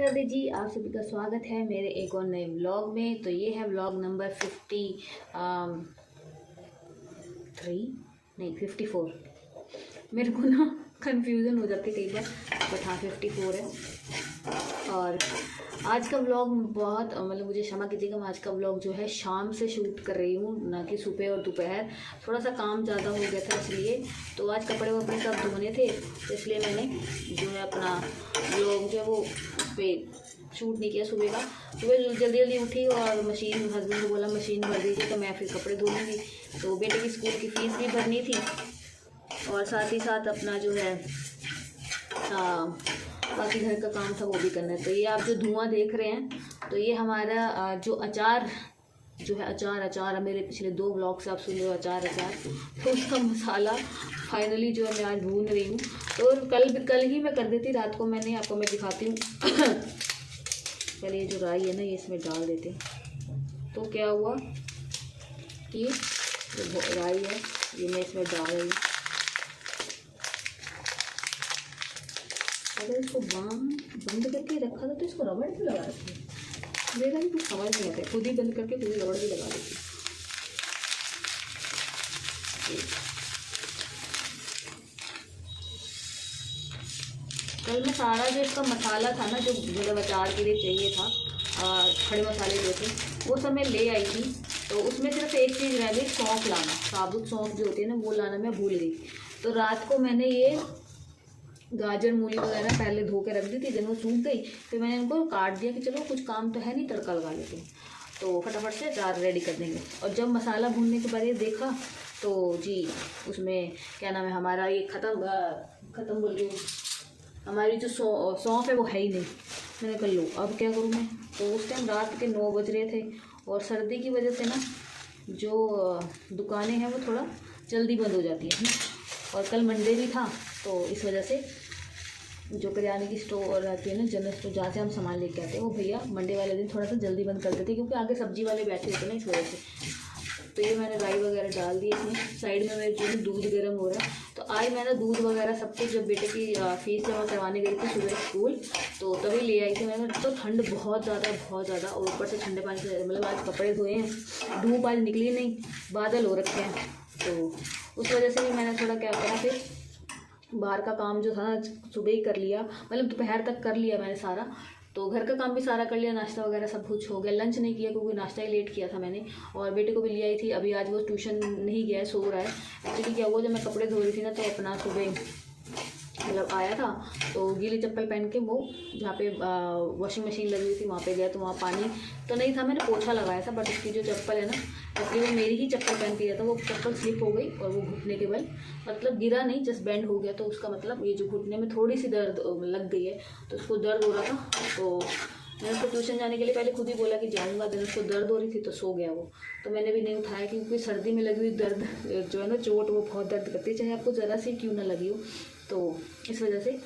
राधे जी, आप सभी का स्वागत है मेरे एक और नए व्लॉग में। तो ये है व्लॉग नंबर 54। मेरे को ना कन्फ्यूज़न हो जाती है कई बार, बट हाँ 54 है। और आज का व्लॉग बहुत मुझे क्षमा कीजिएगा, मैं आज का व्लॉग जो है शाम से शूट कर रही हूँ, ना कि सुबह और दोपहर। थोड़ा सा काम ज़्यादा हो गया था इसलिए। तो आज कपड़े वपड़े सब धोने थे, तो इसलिए मैंने जो है अपना व्लॉग जो है वो पे शूट नहीं किया सुबह का। सुबह जल्दी जल्दी उठी और मशीन, हस्बैंड को बोला मशीन भर दीजिए, तो मैं फिर कपड़े धो लूँगी। तो बेटे की स्कूल की फ़ीस भी भरनी थी और साथ ही साथ अपना जो है बाकी घर का काम था वो भी करना है। तो ये आप जो धुआं देख रहे हैं, तो ये हमारा जो अचार जो है, अचार मेरे पिछले 2 ब्लॉग से आप सुन रहे हो अचार। तो उसका मसाला फाइनली जो है मैं आज भून रही हूँ। तो कल ही मैं कर देती, रात को मैंने आपको मैं दिखाती हूँ। पहले ये जो राई है ना, ये इसमें डाल देते हैं। तो क्या हुआ कि जो राई है ये मैं इसमें डाल रही हूँ। अगर इसको बंद करके रखा था तो इसको रबड़ भी लगा रखी है, मेरा भी कुछ समझ नहीं आता, खुद ही बंद करके खुद ही रबड़ भी लगा देती। कल मैं सारा जो इसका मसाला था ना, जो मतलब अचार के लिए चाहिए था, खड़े मसाले जो थे वो सब मैं ले आई थी। तो उसमें सिर्फ एक चीज़ रह गई, सौंफ लाना। साबुत सौंफ जो होती है ना, वो लाना मैं भूल गई। तो रात को मैंने ये गाजर मूली वगैरह पहले धो के रख दी थी, जब वो सूख गई फिर मैंने इनको काट दिया कि चलो कुछ काम तो है नहीं, तड़का लगा लेते हैं, तो फटाफट से अचार रेडी कर देंगे। और जब मसाला भूनने के बाद ये देखा तो जी उसमें क्या नाम है हमारा, ये ख़त्म बोल रही हूँ, हमारी जो सौंफ है वो है ही नहीं। मैंने कहा लो अब क्या करूँ मैं। तो उस टाइम रात के 9 बज रहे थे और सर्दी की वजह से ना जो दुकानें हैं वो थोड़ा जल्दी बंद हो जाती है ना, और कल मंडे भी था, तो इस वजह से जो करियाने की स्टोर रहती है ना, जनरल स्टोर, जहाँ से हम सामान लेके आते हैं, वो भैया मंडे वाले दिन थोड़ा सा जल्दी बंद कर देते हैं, क्योंकि आगे सब्जी वाले बैठे होते हैं ना, इस वजह से। तो ये मैंने राई वगैरह डाल दी इसमें। साइड में मेरे जो है दूध गर्म हो रहा है। तो आज मैंने दूध वगैरह सब कुछ, जब बेटे की फीस जमा करवाने गई थी सुबह स्कूल, तो तभी ले आई थी मैंने। तो ठंड बहुत ज़्यादा, और ऊपर से ठंडे पानी से मतलब आज कपड़े धोए हैं, धूप आज निकली नहीं, बादल हो रखे हैं, तो उस वजह से भी मैंने थोड़ा क्या करा, फिर बाहर का काम जो था ना सुबह ही कर लिया, मतलब दोपहर तक कर लिया मैंने सारा। तो घर का काम भी सारा कर लिया, नाश्ता वगैरह सब कुछ हो गया। लंच नहीं किया क्योंकि नाश्ता ही लेट किया था मैंने, और बेटे को भी ले आई थी। अभी आज वो ट्यूशन नहीं गया है, सो रहा है। एक्चुअली क्या हुआ, जब मैं कपड़े धो रही थी ना, तो अपना सुबह मतलब आया था, तो गीली चप्पल पहन के वो जहाँ पे वॉशिंग मशीन लगी हुई थी वहाँ पे गया, तो वहाँ पानी तो नहीं था, मैंने पोछा लगाया था, बट उसकी जो चप्पल है ना, एक्चुअली वो मेरी ही चप्पल पहन के गया था, वो चप्पल स्लिप हो गई और वो घुटने के बल, मतलब गिरा नहीं, जस्ट बेंड हो गया। तो उसका मतलब ये जो घुटने में थोड़ी सी दर्द लग गई है, तो उसको दर्द हो रहा था। तो मैंने उसको ट्यूशन जाने के लिए पहले खुद ही बोला कि जाऊँगा, दिन उसको दर्द हो रही थी तो सो गया वो। तो मैंने भी नहीं उठाया, क्योंकि सर्दी में लगी हुई दर्द जो है ना, चोट, वो बहुत दर्द करती है, चाहे आपको ज़रा सी क्यों ना लगी हो। तो इस वजह से,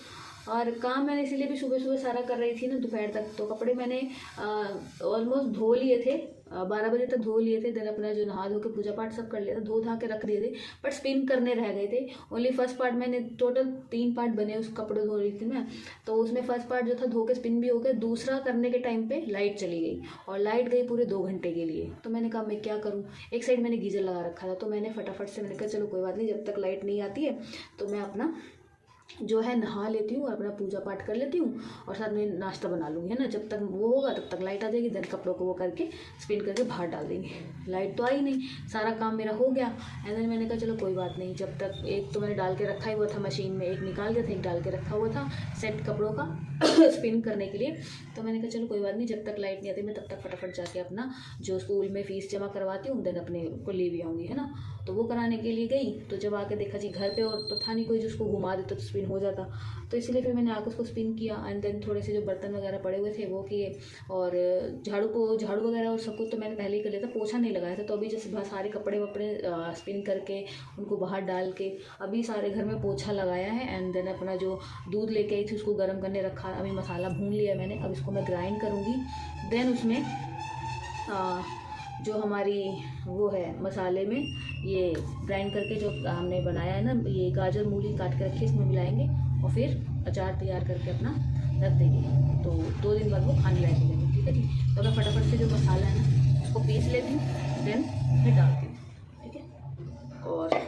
और काम मैंने इसीलिए भी सुबह सारा कर रही थी ना दोपहर तक। तो कपड़े मैंने ऑलमोस्ट धो लिए थे, 12 बजे तक धो लिए थे। दिन अपना जो नहा धो के पूजा पाठ सब कर लिया था, धो धा के रख दिए थे, बट स्पिन करने रह गए थे। ओनली फर्स्ट पार्ट मैंने, टोटल 3 पार्ट बने उस कपड़े धो रही थी मैं, तो उसमें फर्स्ट पार्ट जो था धो के स्पिन भी हो गया। दूसरा करने के टाइम पे लाइट चली गई, और लाइट गई पूरे 2 घंटे के लिए। तो मैंने कहा मैं क्या करूँ, एक साइड मैंने गीजर लगा रखा था, तो मैंने फटाफट से मैंने कहा चलो कोई बात नहीं, जब तक लाइट नहीं आती है तो मैं अपना जो है नहा लेती हूँ और अपना पूजा पाठ कर लेती हूँ, और साथ में नाश्ता बना लूँगी, है ना। जब तक वो होगा तब तक लाइट आ जाएगी, देन कपड़ों को वो करके स्पिन करके बाहर डाल देंगे। लाइट तो आई नहीं, सारा काम मेरा हो गया। एंड देन मैंने कहा चलो कोई बात नहीं, जब तक, एक तो मैंने डाल के रखा ही हुआ था मशीन में, एक निकाल दिया था, एक डाल के रखा हुआ था सेट कपड़ों का स्पिन करने के लिए। तो मैंने कहा चलो कोई बात नहीं, जब तक लाइट नहीं आती मैं तब तक फटाफट जाके अपना जो स्कूल में फ़ीस जमा करवाती हूँ, देन अपने को ले भी आऊँगी, है ना। तो वो कराने के लिए गई, तो जब आके देखा जी घर पे और तो था नहीं कोई जिसको घुमा देता तो स्पिन हो जाता। तो इसलिए फिर मैंने आकर उसको स्पिन किया। एंड देन थोड़े से जो बर्तन वगैरह पड़े हुए थे वो किए, और झाड़ू वगैरह और सब कुछ तो मैंने पहले ही कर लिया था, पोछा नहीं लगाया था। तो अभी जैसे सारे कपड़े वपड़े स्पिन करके उनको बाहर डाल के अभी सारे घर में पोछा लगाया है। एंड देन अपना जो दूध लेके आई थी उसको गर्म करने रखा, अभी मसाला भून लिया मैंने, अब इसको मैं ग्राइंड करूँगी। देन उसमें जो हमारी वो है मसाले में ये ग्राइंड करके जो हमने बनाया है ना, ये गाजर मूली काट के रखी इसमें मिलाएंगे, और फिर अचार तैयार करके अपना रख देंगे, तो 2 दिन बाद वो खाने लायक हो जाएंगे। ठीक है जी। तो मैं फटाफट से जो मसाला है ना उसको पीस लेती हूँ, देन फिर डालती हूँ। ठीक है। और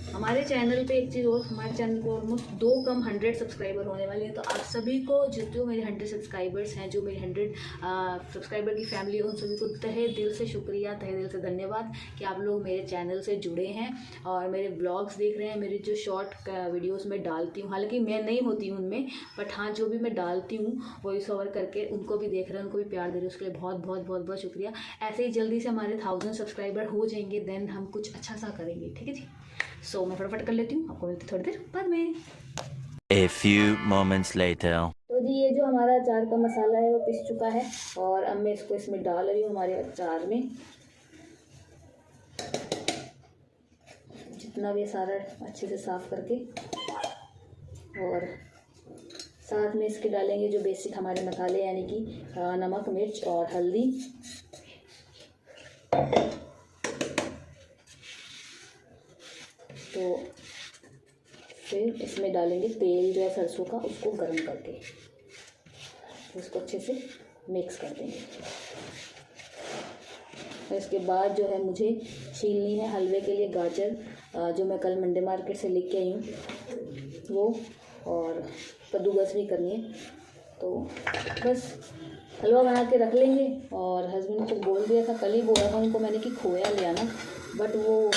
हमारे चैनल पे एक चीज़ और, हमारे चैनल पे ऑलमोस्ट 2 कम 100 सब्सक्राइबर होने वाले हैं। तो आप सभी को जो मेरे 100 सब्सक्राइबर्स हैं, जो मेरे 100 सब्सक्राइबर की फैमिली है, उन सभी को तहे दिल से शुक्रिया, तहे दिल से धन्यवाद कि आप लोग मेरे चैनल से जुड़े हैं और मेरे ब्लॉग्स देख रहे हैं। मेरे जो शॉर्ट वीडियोस में डालती हूँ, हालांकि मैं नहीं होती हूँ उनमें, बट हाँ जो भी मैं डालती हूँ वॉइस ओवर करके उनको भी देख रहे हैं, उनको भी प्यार दे रहे हैं, उसके लिए बहुत बहुत बहुत बहुत शुक्रिया। ऐसे ही जल्दी से हमारे 1000 सब्सक्राइबर हो जाएंगे, देन हम कुछ अच्छा सा करेंगे। ठीक है जी। सो मैं फटाफट कर लेती हूँ, आपको मिलती थोड़ी देर बाद में। A few moments later. तो जी ये जो हमारा अचार का मसाला है वो पिस चुका है और अब मैं इसको इसमें डाल रही हूँ हमारे अचार में। जितना भी सारा अच्छे से साफ करके, और साथ में इसके डालेंगे जो बेसिक हमारे मसाले, यानी कि नमक, मिर्च और हल्दी। तो फिर इसमें डालेंगे तेल जो है सरसों का, उसको गर्म करके उसको अच्छे से मिक्स कर देंगे। और इसके बाद जो है मुझे छीलनी है हलवे के लिए गाजर, जो मैं कल मंडे मार्केट से लेके आई हूँ वो, और कद्दूकस भी करनी है। तो बस हलवा बना के रख लेंगे। और हस्बैंड को बोल दिया था, कल ही बोला था उनको मैंने कि खोया ले आना, बट वो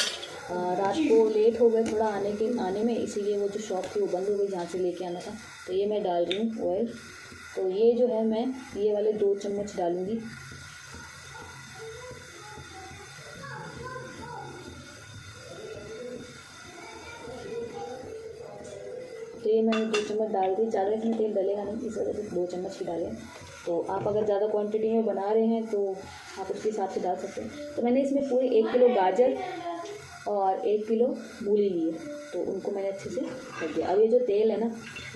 रात को लेट हो गए थोड़ा आने में, इसीलिए वो जो शॉप थी वो बंद हो गई जहाँ से लेके आना था। तो ये मैं डाल रही हूँ ऑयल। तो ये जो है मैं ये वाले 2 चम्मच डालूँगी। तो ये मैंने 2 चम्मच डाल दी, ज़्यादा इसमें तेल डलेगा नहीं, इस वजह से 2 चम्मच ही डालें। तो आप अगर ज़्यादा क्वांटिटी में बना रहे हैं तो आप उसके हिसाब से डाल सकते हैं। तो मैंने इसमें पूरे 1 किलो गाजर और 1 किलो मूली लिए, तो उनको मैंने अच्छे से रख दिया। अब ये जो तेल है ना,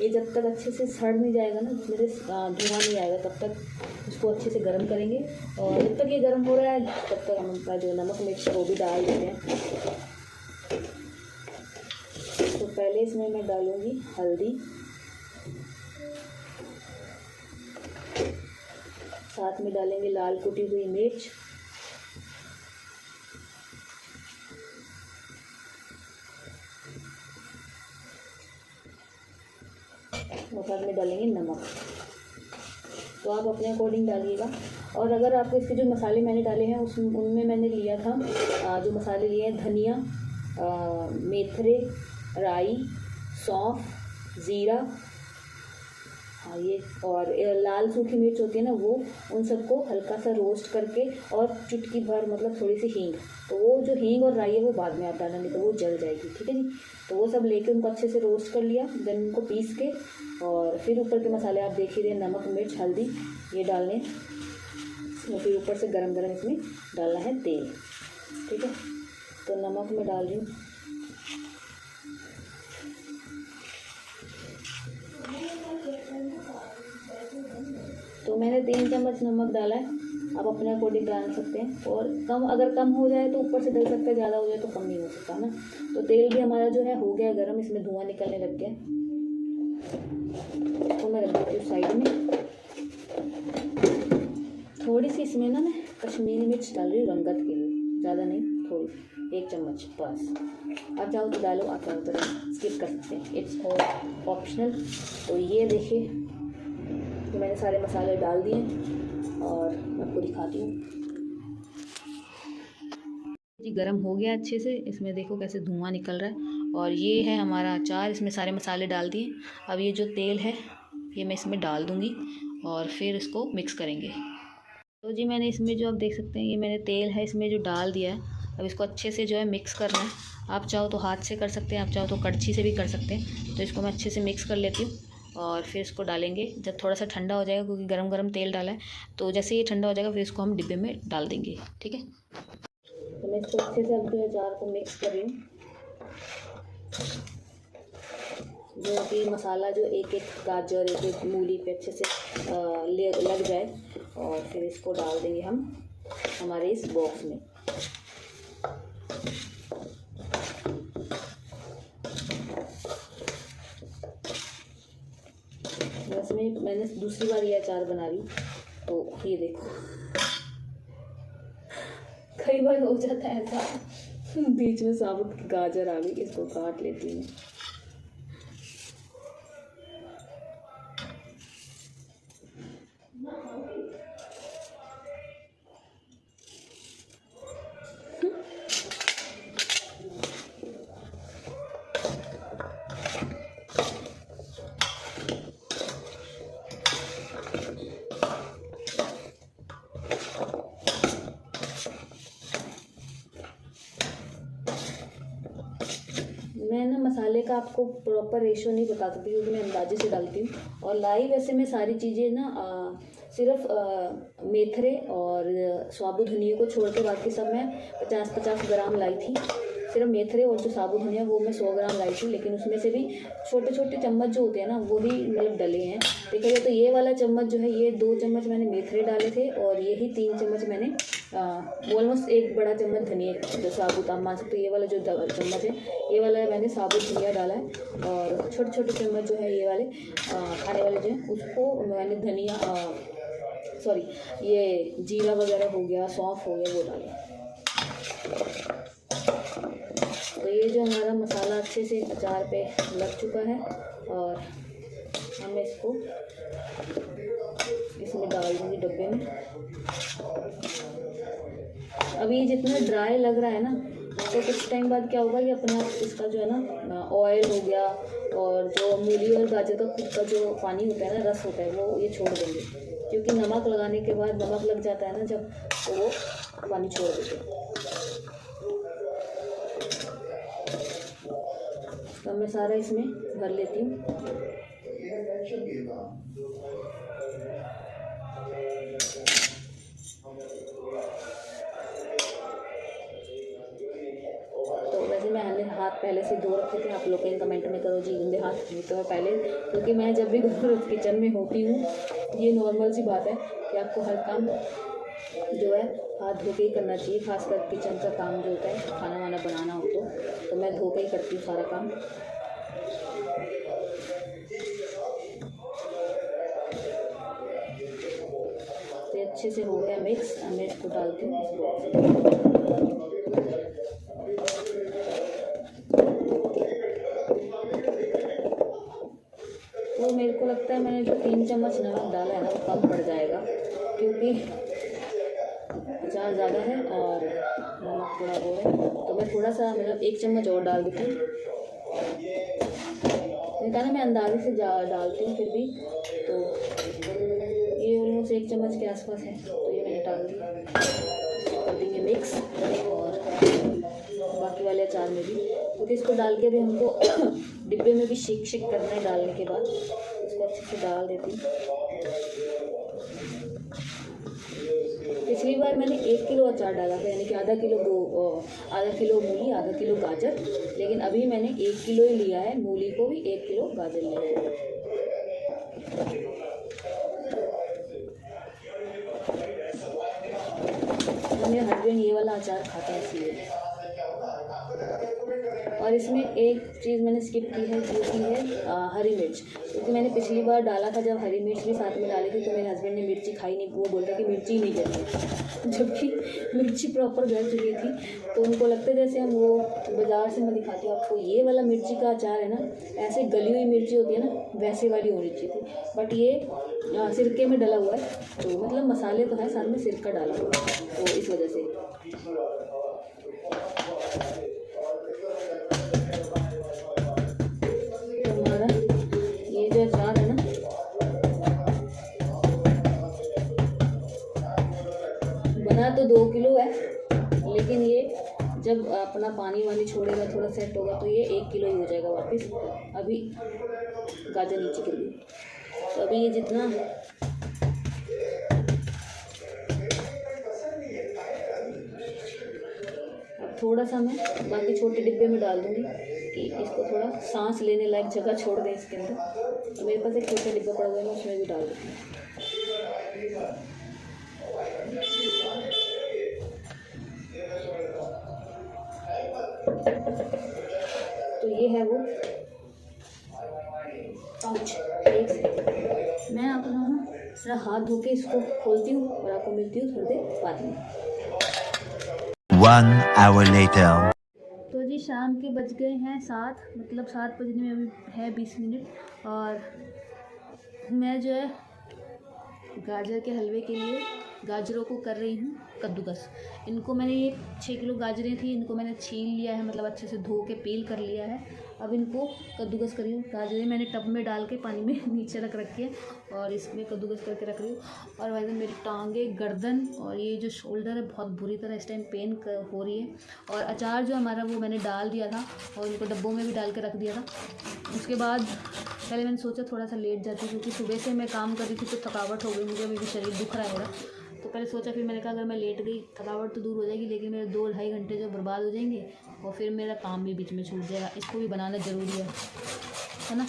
ये जब तक अच्छे से सड़ नहीं जाएगा ना, उसमें से धुआं नहीं आएगा, तब तक इसको अच्छे से गर्म करेंगे। और जब तक ये गर्म हो रहा है तब तक हम अपना जो नमक मिर्च वो भी डाल देते हैं। तो पहले इसमें मैं डालूँगी हल्दी, साथ में डालेंगे लाल कुटी हुई मिर्च, और साथ में डालेंगे नमक। तो आप अपने अकॉर्डिंग डालिएगा। और अगर आपको इसके जो मसाले मैंने डाले हैं उनमें मैंने लिया था जो मसाले लिए हैं, धनिया, मेथरे, राई, सौंफ, ज़ीरा, हाँ ये, और लाल सूखी मिर्च होती है ना वो, उन सबको हल्का सा रोस्ट करके, और चुटकी भर मतलब थोड़ी सी हींग। तो वो जो हींग और राई है वो बाद में आप डालना, नहीं तो वो जल जाएगी। ठीक है जी। तो वो सब लेके उनको अच्छे से रोस्ट कर लिया, देन उनको पीस के, और फिर ऊपर के मसाले आप देख ही रहे, नमक मिर्च हल्दी ये डालने, और फिर ऊपर से गरम गरम इसमें डालना है तेल। ठीक है। तो नमक मैं डाल रही हूँ, तो मैंने 3 चम्मच नमक डाला है, आप अपने अकॉर्डिंग डाल सकते हैं। और अगर कम हो जाए तो ऊपर से डल सकता है, ज़्यादा हो जाए तो कम नहीं हो सकता ना। तो तेल भी हमारा जो है हो गया गर्म, इसमें धुआं निकलने लग गया। तो मैं रख देती हूँ साइड में। थोड़ी सी इसमें ना मैं कश्मीरी मिर्च डाल रही हूँ रंगत के लिए, ज़्यादा नहीं, थोड़ी 1 चम्मच बस। आप चाहो तो डालो, आप चाहो तो स्किप कर सकते हैं, इट्स ऑप्शनल। तो ये देखिए तो मैंने सारे मसाले डाल दिए और आपको दिखाती हूँ जी। गरम हो गया अच्छे से, इसमें देखो कैसे धुआं निकल रहा है। और ये है हमारा अचार, इसमें सारे मसाले डाल दिए। अब ये जो तेल है ये मैं इसमें डाल दूँगी और फिर इसको मिक्स करेंगे। तो जी मैंने इसमें जो आप देख सकते हैं, ये मैंने तेल है इसमें जो डाल दिया है। अब इसको अच्छे से जो है मिक्स करना है। आप चाहो तो हाथ से कर सकते हैं, आप चाहो तो कड़छी से भी कर सकते हैं। तो इसको मैं अच्छे से मिक्स कर लेती हूँ और फिर इसको डालेंगे जब थोड़ा सा ठंडा हो जाएगा, क्योंकि गरम गरम तेल डाला है। तो जैसे ये ठंडा हो जाएगा फिर इसको हम डिब्बे में डाल देंगे। ठीक है। तो मैं इसको अच्छे से अब जो अचार को मिक्स कर रही हूँ, जो कि मसाला जो एक एक गाजर एक एक मूली पे अच्छे से लग जाए। और फिर इसको डाल देंगे हम हमारे इस बॉक्स में। वैसे में मैंने दूसरी बार ये अचार बना रही, तो ये देखो कई बार हो जाता है ऐसा। बीच में साबुत गाजर आ गई, इसको काट लेती हूँ। मैं ना मसाले का आपको प्रॉपर रेशो नहीं बता सकती क्योंकि मैं अंदाजे से डालती हूँ। और लाई वैसे मैं सारी चीज़ें ना सिर्फ मेथरे और साबुत धनिया को छोड़ के बाकी सब मैं 50-50 ग्राम लाई थी। सिर्फ मेथरे और जो साबुत धनिया वो मैं 100 ग्राम लाई थी, लेकिन उसमें से भी छोटे छोटे चम्मच जो होते हैं ना वो ही मतलब डले हैं। देखिए तो ये वाला चम्मच जो है, ये 2 चम्मच मैंने मेथरे डाले थे और ये ही 3 चम्मच मैंने ऑलमोस्ट 1 बड़ा चम्मच धनिया जो साबुत आप मान सकते हो। ये वाला जो चम्मच है ये वाला मैंने साबुत धनिया डाला है, और छोटे छोटे चम्मच जो है ये वाले खाने वाले जो हैं उसको मैंने धनिया सॉरी ये जीरा वगैरह हो गया, सौंफ हो गया, वो डाला। तो ये जो हमारा मसाला अच्छे से अचार पे लग चुका है और हम इसको इसमें डाल दूँगी डब्बे में। अभी जितना ड्राई लग रहा है ना, तो कुछ टाइम बाद क्या होगा, ये अपने आप इसका जो है ना ऑयल हो गया और जो मूली और गाजर का खुद का जो पानी होता है ना, रस होता है, वो ये छोड़ देंगे। क्योंकि नमक लगाने के बाद नमक लग जाता है ना जब, तो वो पानी छोड़ देते हैं। तो मैं सारा इसमें भर लेती हूँ। तो वैसे मैंने हाथ पहले से धो रखे थे, आप लोग कमेंट में करो जी गंदे हाथ धोते हो पहले, क्योंकि मैं जब भी किचन में होती हूँ, ये नॉर्मल सी बात है कि आपको हर काम जो है हाथ धो के ही करना चाहिए। खासकर किचन का काम जो होता है, खाना वाना बनाना हो तो मैं धो के ही करती हूँ सारा काम। तो अच्छे से हो गया मिक्स, मैं इसको डालती हूँ इस बॉक्स में। तो मेरे को लगता है मैंने जो 3 चम्मच नमक डाला है ना वो कम पड़ जाएगा, क्योंकि अचार ज़्यादा है और नमक थोड़ा वो है। तो मैं थोड़ा सा मतलब 1 चम्मच और डाल देती हूँ। मैंने कहा ना मैं अंदाजे से डालती हूँ, फिर भी तो ये ऑलमोस्ट 1 चम्मच के आसपास है, तो ये मैंने डाल दिया। कर देंगे मिक्स, और बाकी वाले अचार में भी, क्योंकि इसको डाल के भी हमको डिब्बे में भी शेक करना है। डालने के बाद इसको अच्छे से डाल देती हूँ। पिछली बार मैंने 1 किलो अचार डाला था, यानी कि आधा किलो मूली, आधा किलो गाजर, लेकिन अभी मैंने 1 किलो ही लिया है मूली को भी, 1 किलो गाजर लिया है। मेरे हस्बैंड ये वाला अचार खाता है इसलिए। और इसमें एक चीज़ मैंने स्किप की है, जो की है हरी मिर्च, क्योंकि मैंने पिछली बार डाला था जब हरी मिर्च भी साथ में डाली थी, तो मेरे हस्बैंड ने मिर्ची खाई नहीं, वो बोलता कि मिर्ची नहीं गली, जबकि मिर्ची प्रॉपर गल चुकी थी। तो उनको लगता है जैसे हम वो बाज़ार से, मैं दिखाती हूँ आपको, ये वाला मिर्ची का अचार है ना, ऐसे गली हुई मिर्ची होती है ना, वैसे वाली होनी चाहिए थी, बट ये सिरके में डला हुआ है, तो मतलब मसाले तो है, साथ में सिरका डाला हुआ है, तो इस वजह से। ये जो अचार है ना, बना तो 2 किलो है, लेकिन ये जब अपना पानी वानी छोड़ेगा, थोड़ा सेट होगा, तो ये 1 किलो ही हो जाएगा वापस। अभी गाजर नीचे गिर गई, तो अभी ये जितना अब थोड़ा सा मैं बाकी छोटे डिब्बे में डाल दूँगी कि इसको थोड़ा सांस लेने लायक जगह छोड़ दें इसके अंदर। तो मेरे पास एक छोटा डिब्बा पड़ा हुआ है, मैं उसमें भी डाल देती हूँ। तो ये है वो पाउच, एक मैं अपना जरा हाथ धो के इसको खोलती हूँ और आपको मिलती हूँ थोड़ी देर बाद में। 1 hour later. तो जी शाम के बज गए हैं 7, मतलब 7 बजने में अभी है 20 मिनट। और मैं जो है गाजर के हलवे के लिए गाजरों को कर रही हूँ कद्दूकस। इनको मैंने ये 6 किलो गाजरें थी, इनको मैंने छील लिया है, मतलब अच्छे से धो के पील कर लिया है। अब इनको कद्दूकस कर रही हूँ। गाजरें मैंने टब में डाल के पानी में नीचे रख रखी है और इसमें कद्दूकस करके रख रही हूँ। और वैसे मेरी टांगे, गर्दन और ये जो शोल्डर है बहुत बुरी तरह इस टाइम पेन हो रही है। और अचार जो हमारा वो मैंने डाल दिया था और इनको डब्बों में भी डाल के रख दिया था। उसके बाद पहले मैंने सोचा थोड़ा सा लेट जाती, क्योंकि सुबह से मैं काम कर रही थी तो थकावट हो गई मुझे, अभी भी शरीर दुख रहा है मेरा। तो पहले सोचा, फिर मैंने कहा अगर मैं लेट गई थकावट तो दूर हो जाएगी, लेकिन मेरे 2-2.5 घंटे जो बर्बाद हो जाएंगे और फिर मेरा काम भी बीच में छूट जाएगा। इसको भी बनाना ज़रूरी है ना।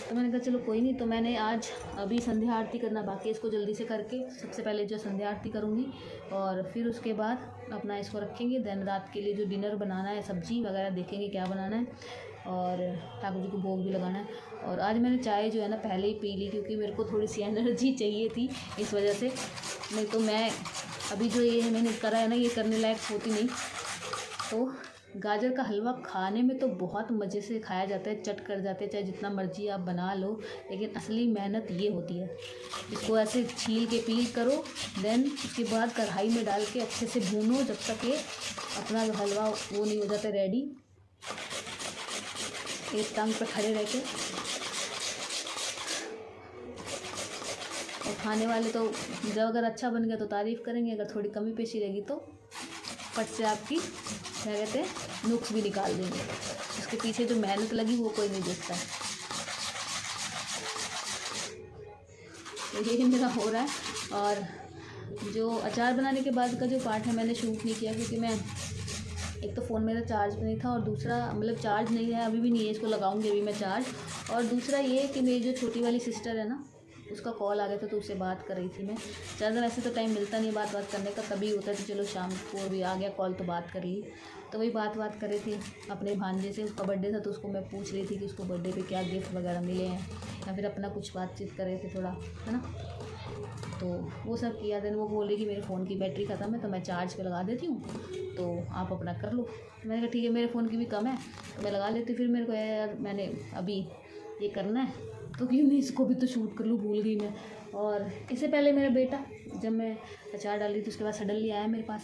तो मैंने कहा चलो कोई नहीं। तो मैंने आज अभी संध्या आरती करना बाकी है, इसको जल्दी से करके सबसे पहले जो संध्या आरती करूँगी और फिर उसके बाद अपना इसको रखेंगे। देन रात के लिए जो डिनर बनाना है, सब्ज़ी वगैरह देखेंगे क्या बनाना है और ठाकुर जी को भोग भी लगाना है। और आज मैंने चाय जो है ना पहले ही पी ली, क्योंकि मेरे को थोड़ी सी एनर्जी चाहिए थी इस वजह से। नहीं तो मैं अभी जो ये मैंने करा है ना, ये करने लायक होती नहीं। तो गाजर का हलवा खाने में तो बहुत मज़े से खाया जाता है, चट कर जाते हैं, चाहे जितना मर्जी आप बना लो, लेकिन असली मेहनत ये होती है। इसको ऐसे छील के पील करो, देन उसके बाद कढ़ाई में डाल के अच्छे से भूनो जब तक ये अपना जो हलवा वो नहीं हो जाता रेडी। एक टांग पे खड़े रह के। और खाने वाले तो जब अगर अच्छा बन गया तो तारीफ़ करेंगे, अगर थोड़ी कमी पेशी रहेगी तो फट से आपकी क्या कहते हैं नुक्स भी निकाल देंगे। उसके पीछे जो मेहनत लगी वो कोई नहीं देखता है। तो यही मेरा हो रहा है। और जो अचार बनाने के बाद का जो पार्ट है मैंने शूट नहीं किया, क्योंकि मैं एक तो फ़ोन मेरा चार्ज पे नहीं था और दूसरा मतलब चार्ज नहीं है, अभी भी नहीं है, इसको लगाऊंगी अभी मैं चार्ज। और दूसरा ये कि मेरी जो छोटी वाली सिस्टर है ना, उसका कॉल आ गया था तो उससे बात कर रही थी मैं। ज़्यादा वैसे तो टाइम मिलता नहीं बात करने का, कभी होता है तो चलो शाम को भी आ गया कॉल तो बात कर ली। तो वही बात कर रही थी अपने भांजे से, उसका बर्थडे था तो उसको मैं पूछ रही थी कि उसको बर्थडे पे क्या गिफ्ट वगैरह मिले हैं, या फिर अपना कुछ बातचीत कर रहे थे थोड़ा, है ना। तो वो सब किया। देन वो बोल रही कि मेरे फ़ोन की बैटरी ख़त्म है तो मैं चार्ज पे लगा देती हूँ, तो आप अपना कर लो। मैंने कहा ठीक है, मेरे फ़ोन की भी कम है तो मैं लगा लेती। फिर मेरे को यार मैंने अभी ये करना है तो क्यों नहीं इसको भी तो शूट कर लूँ, भूल गई मैं। और इससे पहले मेरा बेटा जब मैं अचार डाली तो उसके बाद सडनली आया मेरे पास,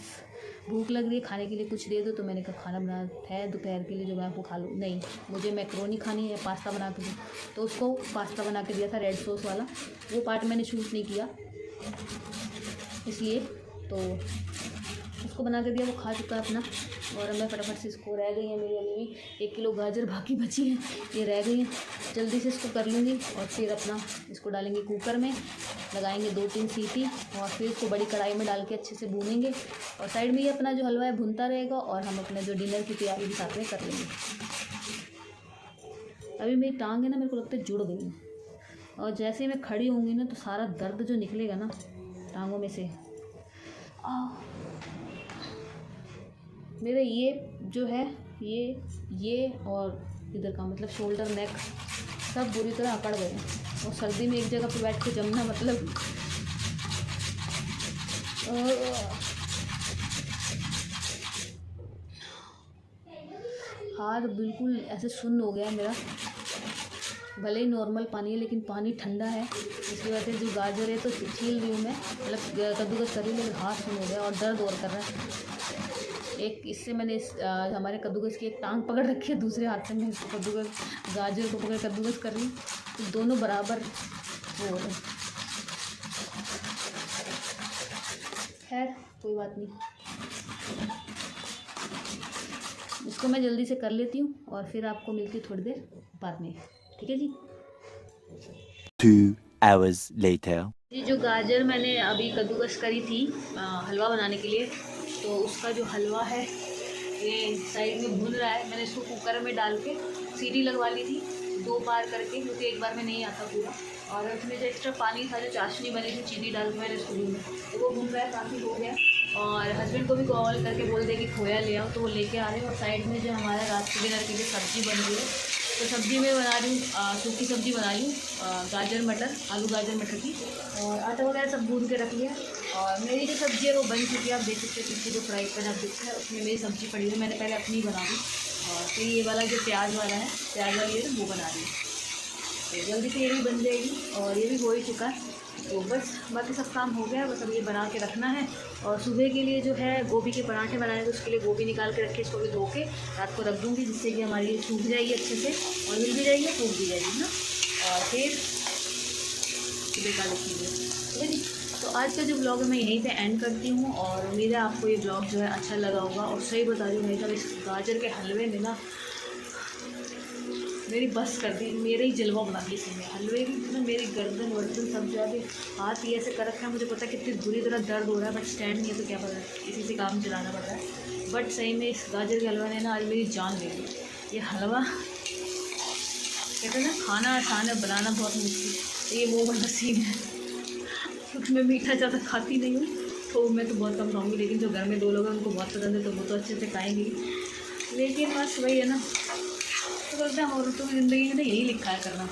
भूख लग रही है खाने के लिए कुछ दे दो। तो मैंने कहा खाना बना है दोपहर के लिए जो मैं आपको खा लूँ, नहीं मुझे मैक्रोनी खानी है, पास्ता बना के दूँ। तो उसको पास्ता बना के दिया था रेड सॉस वाला, वो पार्ट मैंने शूट नहीं किया इसलिए। तो उसको बना के दिया, वो खा चुका है अपना। और मैं फटाफट से इसको रह गई है मेरी अभी भी 1 किलो गाजर बाकी बची है, ये रह गई है, जल्दी से इसको कर लूँगी। और फिर अपना इसको डालेंगे कुकर में, लगाएंगे 2-3 सीटी और फिर इसको बड़ी कढ़ाई में डाल के अच्छे से भूनेंगे। और साइड में ये अपना जो हलवा है भुनता रहेगा और हम अपने जो डिनर की तैयारी भी साथ में कर लेंगे। अभी मेरी टांग है ना, मेरे को लगता है जुड़ गई है, और जैसे ही मैं खड़ी होंगी ना तो सारा दर्द जो निकलेगा ना टांगों में से, मेरे ये जो है ये और इधर का मतलब शोल्डर नेक सब बुरी तरह अकड़ गए हैं। और सर्दी में एक जगह पर बैठ के जमना मतलब हाथ बिल्कुल ऐसे सुन्न हो गया है मेरा। भले ही नॉर्मल पानी है लेकिन पानी ठंडा है, इसकी वजह से जो गाजर है तो छील रही हूँ मैं, मतलब कद्दूकस कर रही हूँ, लेकिन हाथ सुन्न हो गया और दर्द और कर रहा है। एक इससे मैंने हमारे कद्दूकस की एक टांग पकड़ रखी है, दूसरे हाथ से मैं इसको कद्दूकस गाजर को पकड़ कद्दूकस कर रही हूँ, तो दोनों बराबर वो हो रहे। खैर कोई बात नहीं, इसको मैं जल्दी से कर लेती हूँ और फिर आपको मिलती थोड़ी देर बाद में, ठीक है जी। 2 hours later. ये जो गाजर मैंने अभी कद्दूकस करी थी हलवा बनाने के लिए, तो उसका जो हलवा है ये साइड में भून रहा है। मैंने इसको कुकर में डाल के सीटी लगवा ली थी 2 बार करके, क्योंकि एक बार में नहीं आता पूरा। और उसमें जो एक्स्ट्रा पानी था, जो चाशनी बनी थी चीनी डाल के मैंने इसको भूना, तो वो भून रहा है, काफ़ी हो गया। और हस्बैंड को भी कॉल करके बोल दे कि खोया ले आओ, तो वो लेके आ रहे हैं। और साइड में जो हमारा रात के डिनर के लिए सब्ज़ी बन रही है तो सब्ज़ी में बना रही हूँ, सूखी सब्ज़ी बना रही हूँ, गाजर मटर, आलू गाजर मटर की। और आटा वगैरह सब गूँध के रख लिया। और मेरी जो सब्ज़ी है वो बन चुकी है, आप देख सकते हैं पीछे जो फ्राई पैन आप देखते हैं उसमें मेरी सब्ज़ी पड़ी है। मैंने पहले अपनी बना दी और फिर ये वाला जो प्याज वाला है, प्याज वाली है वो बना दी, तो जल्दी से ये भी बन जाएगी। और ये भी हो ही चुका है, तो बस बाकी सब काम हो गया, बस अब ये बना के रखना है। और सुबह के लिए जो है गोभी के पराठे बनाए, तो उसके लिए गोभी निकाल के रखे, इसको भी धो के रात को रख दूँगी, जिससे कि हमारी ये सूख जाएगी अच्छे से और मिल भी जाएगी, सूख भी जाएगी ना। और फिर सुबह का लिखेंगे, ठीक है जी। तो आज का जो ब्लॉग है मैं यहीं पे एंड करती हूँ और उम्मीद है आपको ये ब्लॉग जो है अच्छा लगा होगा। और सही बता रही हूँ, नहीं तो इस गाजर के हलवे में ना मेरी बस कर दी, मेरे ही जलवा बना दी इसमें हलवे की ना। मेरी गर्दन वर्दन सब जो है हाथ ही ऐसे कर रखा है, मुझे पता है कितनी बुरी तरह दर्द हो रहा है, बट स्टैंड नहीं है तो क्या पता है, इसी से काम चलाना पड़ रहा है। बट सही में इस गाजर के हलवा ने ना आज मेरी जान ले ली। ये हलवा कहते हैं ना, खाना आसान है, बनाना बहुत मुश्किल, ये वो वाला सीन है। क्योंकि मैं मीठा ज़्यादा खाती नहीं हूँ, तो मैं तो बहुत कम खाऊँगी, लेकिन जो घर में 2 लोग हैं उनको बहुत पसंद है, तो वो तो अच्छे से खाएंगे। लेकिन बस वही है ना, तो बोलते हैं औरतों की ज़िंदगी में ना यही लिखा है करना,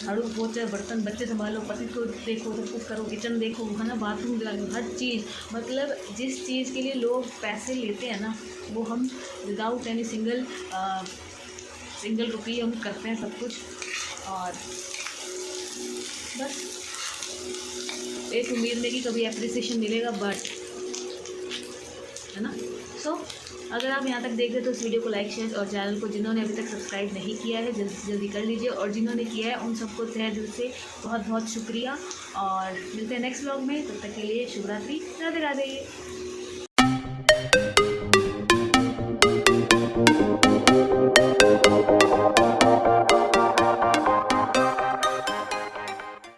झाड़ू पोछा, बर्तन, बच्चे संभालो, पति को देखो, सब कुछ करो, किचन देखो, है ना, बाथरूम डालो, हर चीज़। मतलब जिस चीज़ के लिए लोग पैसे लेते हैं ना, वो हम विदाउट एनी सिंगल रुपये हम करते हैं सब कुछ। और बस एक उम्मीद नहीं कि कभी एप्रिसिएशन मिलेगा, बट है ना। सो अगर आप यहाँ तक देख रहे हो तो इस वीडियो को लाइक, शेयर और चैनल को जिन्होंने अभी तक सब्सक्राइब नहीं किया है जल्दी से जल्दी कर लीजिए, और जिन्होंने किया है उन सबको तहे दिल से बहुत बहुत शुक्रिया। और मिलते हैं नेक्स्ट व्लॉग में, तब तक के लिए शुभ रात्रि, राधे राधे।